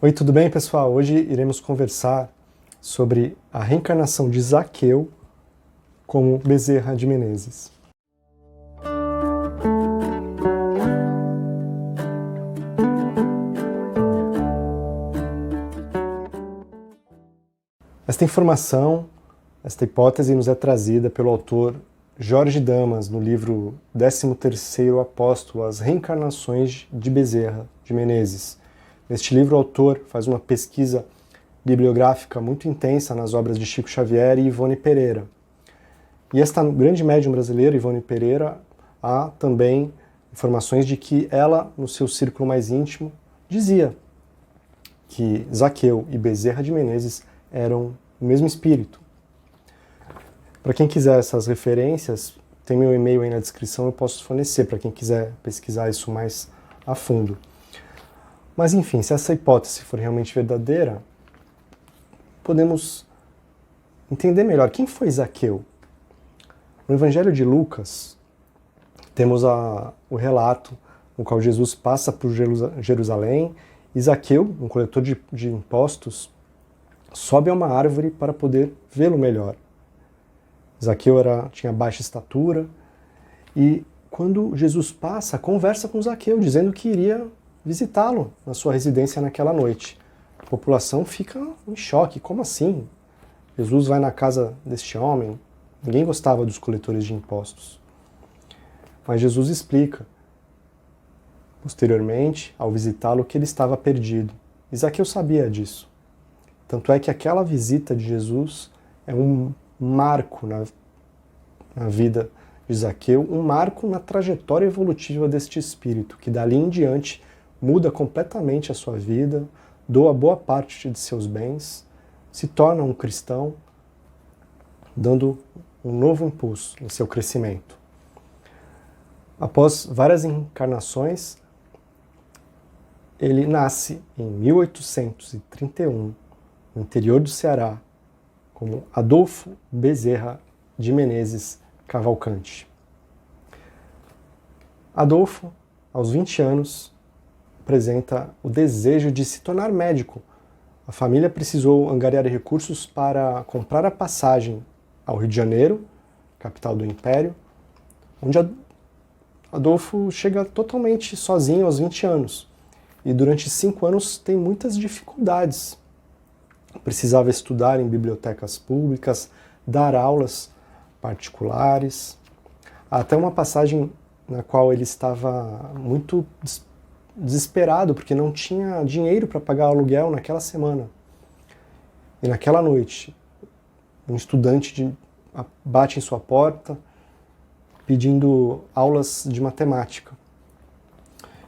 Oi, tudo bem, pessoal? Hoje iremos conversar sobre a reencarnação de Zaqueu como Bezerra de Menezes. Esta informação, esta hipótese nos é trazida pelo autor Jorge Damas no livro 13º Apóstolo, As Reencarnações de Bezerra de Menezes. Neste livro, o autor faz uma pesquisa bibliográfica muito intensa nas obras de Chico Xavier e Ivone Pereira. E esta grande médium brasileira, Ivone Pereira, há também informações de que ela, no seu círculo mais íntimo, dizia que Zaqueu e Bezerra de Menezes eram o mesmo espírito. Para quem quiser essas referências, tem meu e-mail aí na descrição, eu posso fornecer para quem quiser pesquisar isso mais a fundo. Mas enfim, se essa hipótese for realmente verdadeira, podemos entender melhor quem foi Zaqueu. No Evangelho de Lucas, temos o relato no qual Jesus passa por Jerusalém e Zaqueu, um coletor de impostos, sobe a uma árvore para poder vê-lo melhor. Zaqueu tinha baixa estatura e quando Jesus passa, conversa com Zaqueu, dizendo que iria visitá-lo na sua residência naquela noite. A população fica em choque. Como assim? Jesus vai na casa deste homem? Ninguém gostava dos coletores de impostos. Mas Jesus explica, posteriormente, ao visitá-lo, que ele estava perdido. E Zaqueu sabia disso. Tanto é que aquela visita de Jesus é um marco na vida de Zaqueu, um marco na trajetória evolutiva deste espírito, que dali em diante muda completamente a sua vida, doa boa parte de seus bens, se torna um cristão, dando um novo impulso no seu crescimento. Após várias encarnações, ele nasce em 1831, no interior do Ceará, como Adolfo Bezerra de Menezes Cavalcante. Adolfo, aos 20 anos, apresenta o desejo de se tornar médico. A família precisou angariar recursos para comprar a passagem ao Rio de Janeiro, capital do Império, onde Adolfo chega totalmente sozinho aos 20 anos. E durante 5 anos tem muitas dificuldades. Precisava estudar em bibliotecas públicas, dar aulas particulares. Há até uma passagem na qual ele estava muito desesperado porque não tinha dinheiro para pagar o aluguel naquela semana. E naquela noite, um estudante bate em sua porta pedindo aulas de matemática.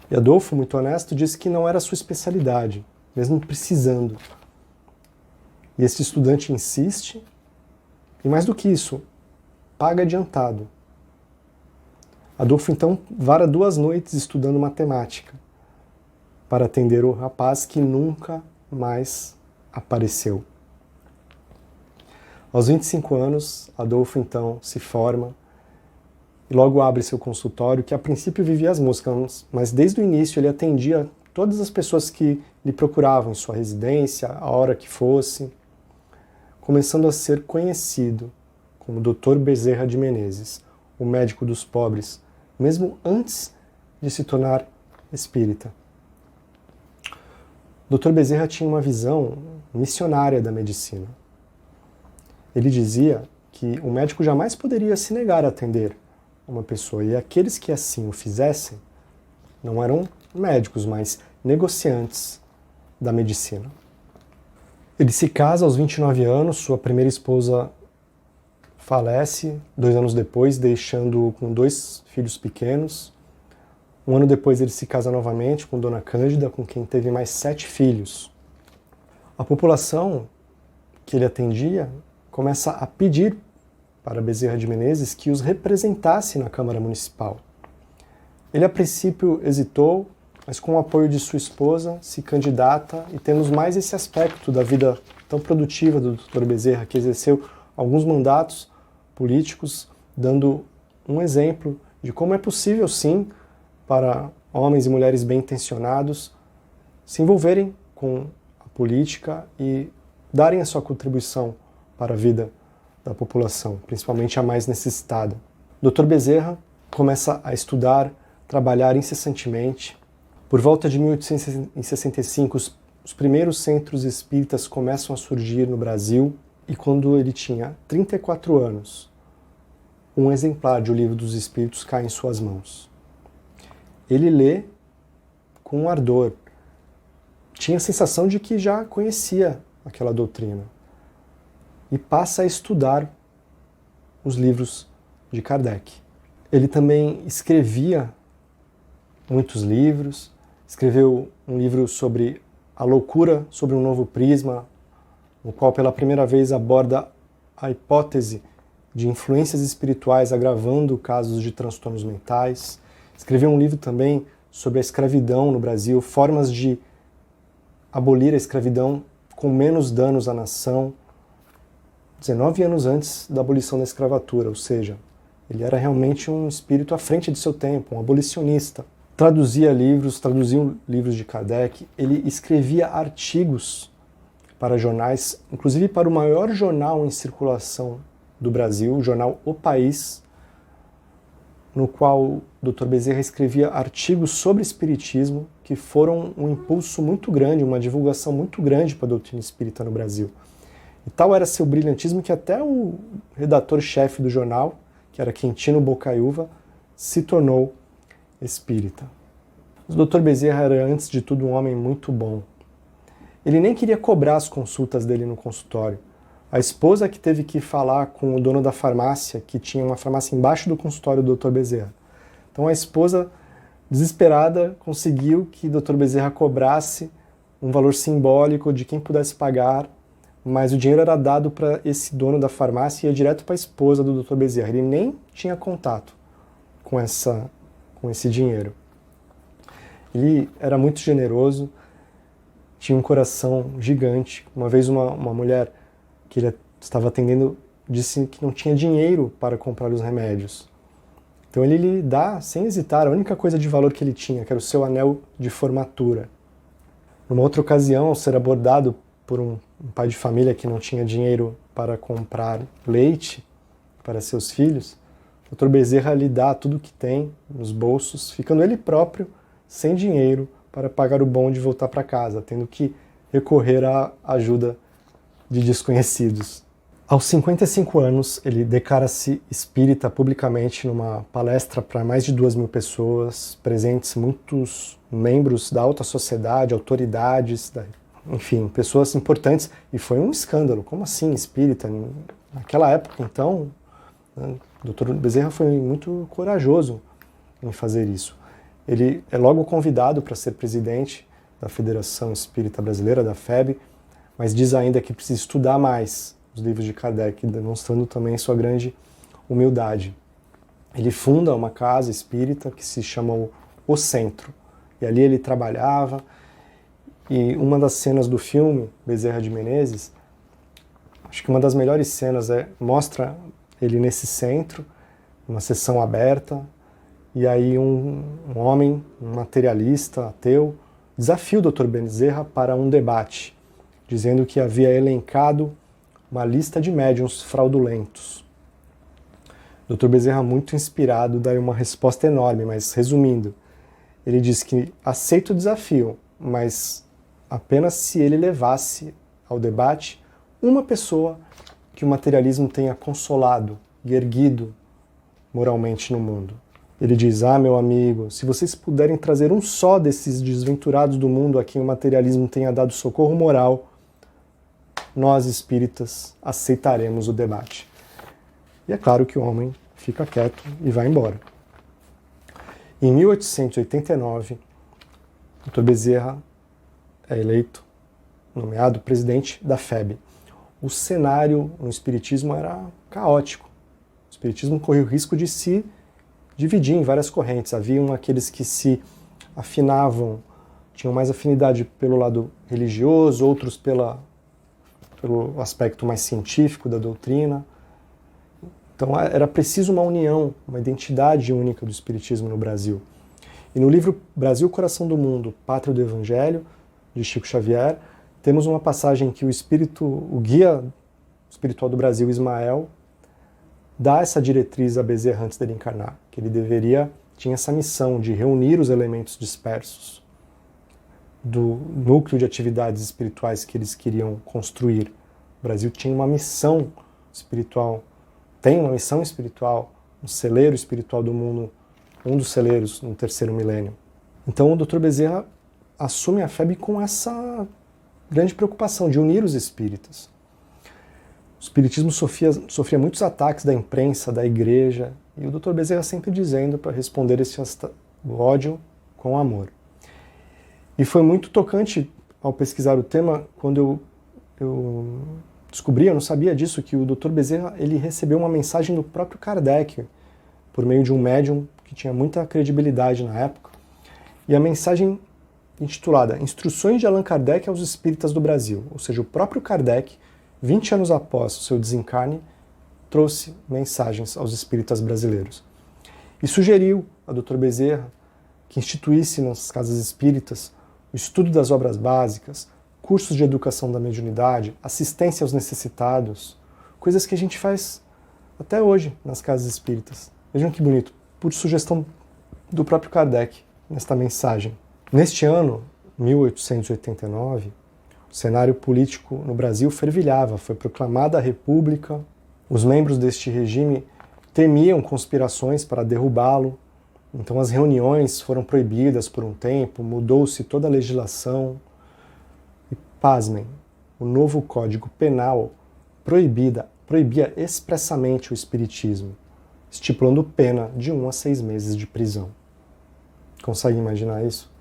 E Adolfo, muito honesto, disse que não era sua especialidade, mesmo precisando. E esse estudante insiste, e mais do que isso, paga adiantado. Adolfo então vara 2 noites estudando matemática para atender o rapaz que nunca mais apareceu. Aos 25 anos, Adolfo então se forma e logo abre seu consultório, que a princípio vivia as moscas, mas desde o início ele atendia todas as pessoas que lhe procuravam em sua residência, a hora que fosse, começando a ser conhecido como Dr. Bezerra de Menezes, o médico dos pobres, mesmo antes de se tornar espírita. Dr. Bezerra tinha uma visão missionária da medicina. Ele dizia que o médico jamais poderia se negar a atender uma pessoa, e aqueles que assim o fizessem não eram médicos, mas negociantes da medicina. Ele se casa aos 29 anos, sua primeira esposa falece 2 anos depois, deixando-o com 2 filhos pequenos. 1 ano depois ele se casa novamente com Dona Cândida, com quem teve mais 7 filhos. A população que ele atendia começa a pedir para Bezerra de Menezes que os representasse na Câmara Municipal. Ele a princípio hesitou, mas com o apoio de sua esposa se candidata e temos mais esse aspecto da vida tão produtiva do Dr. Bezerra, que exerceu alguns mandatos políticos, dando um exemplo de como é possível sim para homens e mulheres bem intencionados se envolverem com política e darem a sua contribuição para a vida da população, principalmente a mais necessitada. Dr. Bezerra começa a estudar, trabalhar incessantemente. Por volta de 1865, os primeiros centros espíritas começam a surgir no Brasil, e quando ele tinha 34 anos, um exemplar de O Livro dos Espíritos cai em suas mãos. Ele lê com ardor. Tinha a sensação de que já conhecia aquela doutrina. E passa a estudar os livros de Kardec. Ele também escrevia muitos livros, escreveu um livro sobre a loucura sobre um novo prisma, no qual pela primeira vez aborda a hipótese de influências espirituais agravando casos de transtornos mentais. Escreveu um livro também sobre a escravidão no Brasil, formas de abolir a escravidão com menos danos à nação, 19 anos antes da abolição da escravatura, ou seja, ele era realmente um espírito à frente de seu tempo, um abolicionista. Traduziu livros de Kardec, ele escrevia artigos para jornais, inclusive para o maior jornal em circulação do Brasil, o jornal O País, no qual o Dr. Bezerra escrevia artigos sobre espiritismo que foram um impulso muito grande, uma divulgação muito grande para a doutrina espírita no Brasil. E tal era seu brilhantismo que até o redator-chefe do jornal, que era Quintino Bocaiúva, se tornou espírita. O Dr. Bezerra era, antes de tudo, um homem muito bom. Ele nem queria cobrar as consultas dele no consultório. A esposa que teve que falar com o dono da farmácia, que tinha uma farmácia embaixo do consultório do Dr. Bezerra. Então a esposa, desesperada, conseguiu que o Dr. Bezerra cobrasse um valor simbólico de quem pudesse pagar, mas o dinheiro era dado para esse dono da farmácia e ia direto para a esposa do Dr. Bezerra. Ele nem tinha contato com esse dinheiro. Ele era muito generoso, tinha um coração gigante. Uma vez uma mulher que ele estava atendendo disse que não tinha dinheiro para comprar os remédios. Então ele lhe dá, sem hesitar, a única coisa de valor que ele tinha, que era o seu anel de formatura. Numa outra ocasião, ao ser abordado por um pai de família que não tinha dinheiro para comprar leite para seus filhos, o Dr. Bezerra lhe dá tudo o que tem nos bolsos, ficando ele próprio sem dinheiro para pagar o bonde e voltar para casa, tendo que recorrer à ajuda de desconhecidos. Aos 55 anos, ele declara-se espírita publicamente numa palestra para mais de 2.000 pessoas, presentes muitos membros da alta sociedade, autoridades, enfim, pessoas importantes, e foi um escândalo. Como assim espírita? Naquela época, então, o Dr. Bezerra foi muito corajoso em fazer isso. Ele é logo convidado para ser presidente da Federação Espírita Brasileira, da FEB, mas diz ainda que precisa estudar mais os livros de Kardec, demonstrando também sua grande humildade. Ele funda uma casa espírita que se chama O Centro, e ali ele trabalhava, e uma das cenas do filme, Bezerra de Menezes, acho que uma das melhores cenas mostra ele nesse centro, uma sessão aberta, e aí um homem, um materialista, ateu, desafia o Dr. Bezerra para um debate, dizendo que havia elencado uma lista de médiuns fraudulentos. O Dr. Bezerra, muito inspirado, dá uma resposta enorme, mas resumindo, ele diz que aceita o desafio, mas apenas se ele levasse ao debate uma pessoa que o materialismo tenha consolado e erguido moralmente no mundo. Ele diz, meu amigo, se vocês puderem trazer um só desses desventurados do mundo a quem o materialismo tenha dado socorro moral, nós espíritas aceitaremos o debate. E é claro que o homem fica quieto e vai embora. Em 1889, Dr. Bezerra é eleito, nomeado presidente da FEB. O cenário no espiritismo era caótico. O espiritismo corria o risco de se dividir em várias correntes. Haviam aqueles que se afinavam, tinham mais afinidade pelo lado religioso, outros pelo aspecto mais científico da doutrina. Então era preciso uma união, uma identidade única do espiritismo no Brasil. E no livro Brasil, Coração do Mundo, Pátria do Evangelho, de Chico Xavier, temos uma passagem que o guia espiritual do Brasil, Ismael, dá essa diretriz a Bezerra antes dele encarnar, que ele tinha essa missão de reunir os elementos dispersos do núcleo de atividades espirituais que eles queriam construir. O Brasil tinha uma missão espiritual, tem uma missão espiritual, um celeiro espiritual do mundo, um dos celeiros no terceiro milênio. Então o Dr. Bezerra assume a FEB com essa grande preocupação de unir os espíritas. O espiritismo sofria muitos ataques da imprensa, da igreja, e o Dr. Bezerra sempre dizendo para responder esse ódio com amor. E foi muito tocante ao pesquisar o tema, quando eu descobri, eu não sabia disso, que o Dr. Bezerra ele recebeu uma mensagem do próprio Kardec, por meio de um médium que tinha muita credibilidade na época, e a mensagem intitulada Instruções de Allan Kardec aos Espíritas do Brasil, ou seja, o próprio Kardec, 20 anos após o seu desencarne, trouxe mensagens aos espíritas brasileiros. E sugeriu a Dr. Bezerra que instituísse nas casas espíritas o estudo das obras básicas, cursos de educação da mediunidade, assistência aos necessitados, coisas que a gente faz até hoje nas casas espíritas. Vejam que bonito, por sugestão do próprio Kardec, nesta mensagem. Neste ano, 1889, o cenário político no Brasil fervilhava, foi proclamada a República, os membros deste regime temiam conspirações para derrubá-lo, então as reuniões foram proibidas por um tempo, mudou-se toda a legislação e, pasmem, o novo Código Penal proibia expressamente o espiritismo, estipulando pena de 1 a 6 meses de prisão. Consegue imaginar isso?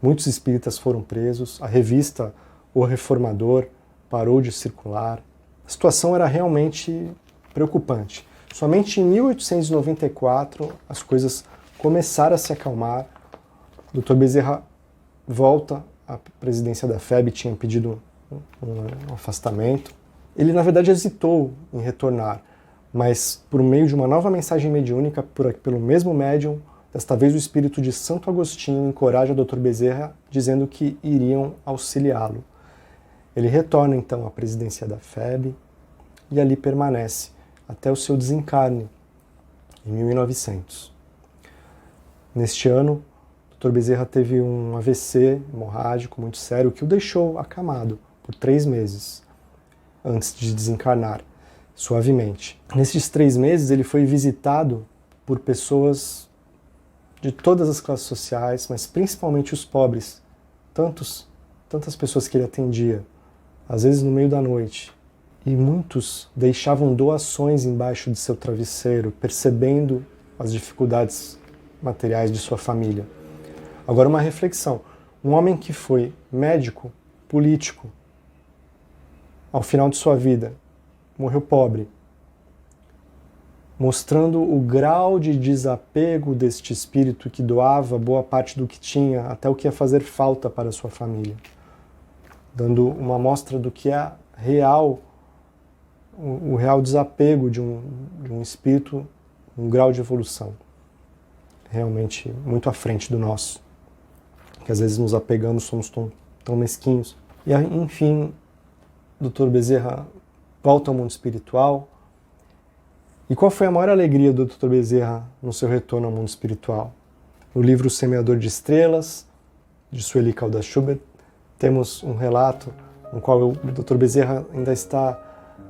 Muitos espíritas foram presos, a revista O Reformador parou de circular. A situação era realmente preocupante. Somente em 1894 as coisas começaram a se acalmar. O Dr. Bezerra volta à presidência da FEB, tinha pedido um afastamento. Ele, na verdade, hesitou em retornar, mas por meio de uma nova mensagem mediúnica pelo mesmo médium, desta vez o espírito de Santo Agostinho encoraja o Dr. Bezerra, dizendo que iriam auxiliá-lo. Ele retorna então à presidência da FEB e ali permanece até o seu desencarne, em 1900. Neste ano, o Dr. Bezerra teve um AVC hemorrágico muito sério que o deixou acamado por 3 meses antes de desencarnar, suavemente. Nesses 3 meses ele foi visitado por pessoas de todas as classes sociais, mas principalmente os pobres, tantas pessoas que ele atendia, às vezes no meio da noite. E muitos deixavam doações embaixo de seu travesseiro, percebendo as dificuldades materiais de sua família. Agora uma reflexão. Um homem que foi médico, político, ao final de sua vida, morreu pobre, mostrando o grau de desapego deste espírito que doava boa parte do que tinha, até o que ia fazer falta para a sua família, dando uma amostra do que é real, o real desapego de um espírito, um grau de evolução realmente muito à frente do nosso, que às vezes nos apegamos, somos tão mesquinhos. E enfim, Dr. Bezerra volta ao mundo espiritual. E qual foi a maior alegria do Dr. Bezerra no seu retorno ao mundo espiritual? No livro Semeador de Estrelas, de Sueli Caldas Schubert, temos um relato no qual o Dr. Bezerra ainda está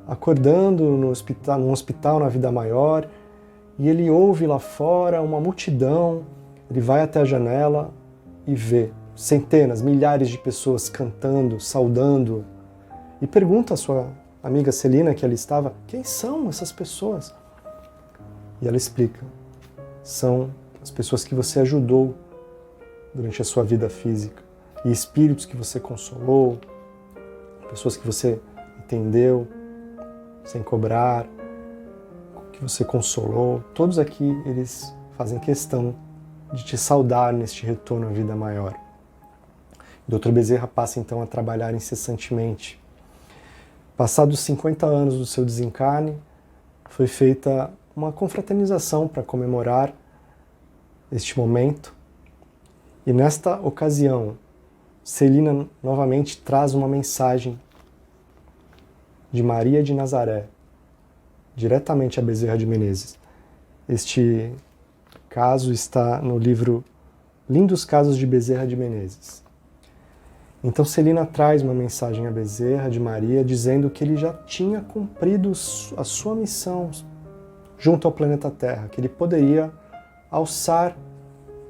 acordando num hospital na vida maior, e ele ouve lá fora uma multidão, ele vai até a janela e vê centenas, milhares de pessoas cantando, saudando, e pergunta à sua amiga Celina, que ali estava, quem são essas pessoas? E ela explica, são as pessoas que você ajudou durante a sua vida física, e espíritos que você consolou, pessoas que você atendeu sem cobrar, que você consolou, todos aqui eles fazem questão de te saudar neste retorno à vida maior. O Dr. Bezerra passa então a trabalhar incessantemente. Passados 50 anos do seu desencarne, foi feita uma confraternização para comemorar este momento. E nesta ocasião, Celina novamente traz uma mensagem de Maria de Nazaré, diretamente a Bezerra de Menezes. Este caso está no livro Lindos Casos de Bezerra de Menezes. Então Celina traz uma mensagem a Bezerra de Maria dizendo que ele já tinha cumprido a sua missão junto ao planeta Terra, que ele poderia alçar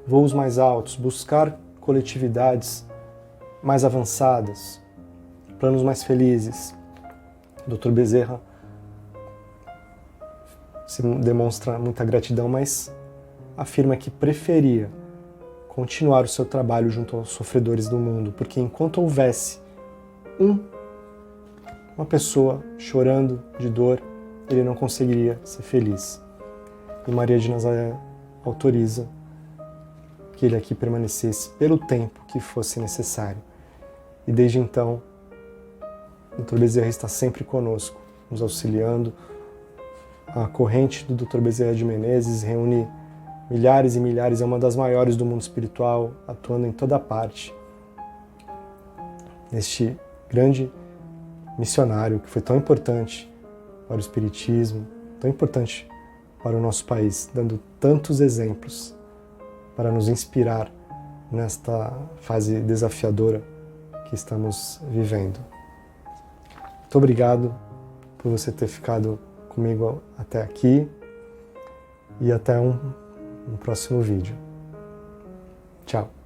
voos mais altos, buscar coletividades mais avançadas, planos mais felizes. O Dr. Bezerra se demonstra muita gratidão, mas afirma que preferia continuar o seu trabalho junto aos sofredores do mundo, porque enquanto houvesse uma pessoa chorando de dor, ele não conseguiria ser feliz. E Maria de Nazaré autoriza que ele aqui permanecesse pelo tempo que fosse necessário. E desde então, o Dr. Bezerra está sempre conosco, nos auxiliando. A corrente do Dr. Bezerra de Menezes reúne milhares e milhares, é uma das maiores do mundo espiritual, atuando em toda parte. Este grande missionário que foi tão importante para o espiritismo, tão importante para o nosso país, dando tantos exemplos para nos inspirar nesta fase desafiadora que estamos vivendo. Muito obrigado por você ter ficado comigo até aqui e até um próximo vídeo. Tchau!